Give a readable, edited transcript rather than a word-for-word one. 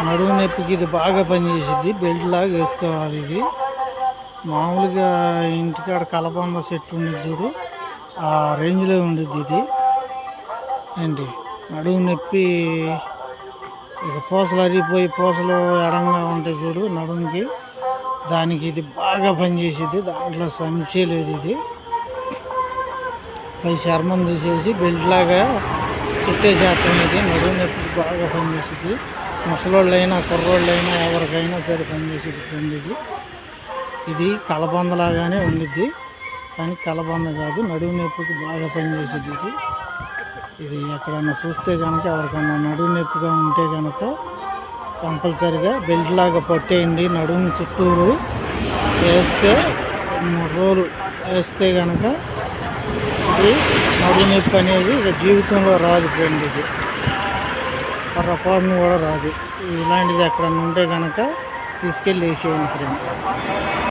నడుము నొప్పికి ఇది బాగా పనిచేసిద్ది. బెల్ట్ లాగా వేసుకోవాలి. ఇది మామూలుగా ఇంటికాడ కలబంద చెట్టు ఉండేది చూడు, ఆ రేంజ్లో ఉండిద్ది ఇది. ఏంటి నడుము నొప్పి, ఇక పూసలు అరిగిపోయి పూసలు ఎడంగా ఉంటాయి చూడు నడుముకి, దానికి ఇది బాగా పనిచేసిద్ది. దాంట్లో సమస్య లేదు. ఇది పై చర్మం తీసేసి బెల్ట్ లాగా చుట్టేసేస్తాం. ఇది నడుము నొప్పికి బాగా పనిచేసిద్ది. ముసలోళ్ళైనా కుర్రోళ్ళైనా ఎవరికైనా సరే పనిచేసేది ఫ్రెండ్. ఇది కలబందలాగానే ఉండిద్ది, కానీ కలబంద కాదు, నడుము నొప్పికి బాగా పనిచేసేది. ఇది ఎక్కడన్నా చూస్తే కనుక ఎవరికన్నా నడుము నొప్పిగా ఉంటే కనుక కంపల్సరిగా బెల్ట్ లాగా పట్టేయండి. నడుము చుట్టూరు వేస్తే 3 రోజులు వేస్తే కనుక ఇది నడుము నొప్పి అనేది ఇక జీవితంలో రాదు ఫ్రెండ్. ఇది పొరపాటును కూడా రాదు. ఇలాంటిది ఎక్కడన్నా ఉంటే కనుక తీసుకెళ్ళి వేసేయండి ఫ్రెండ్.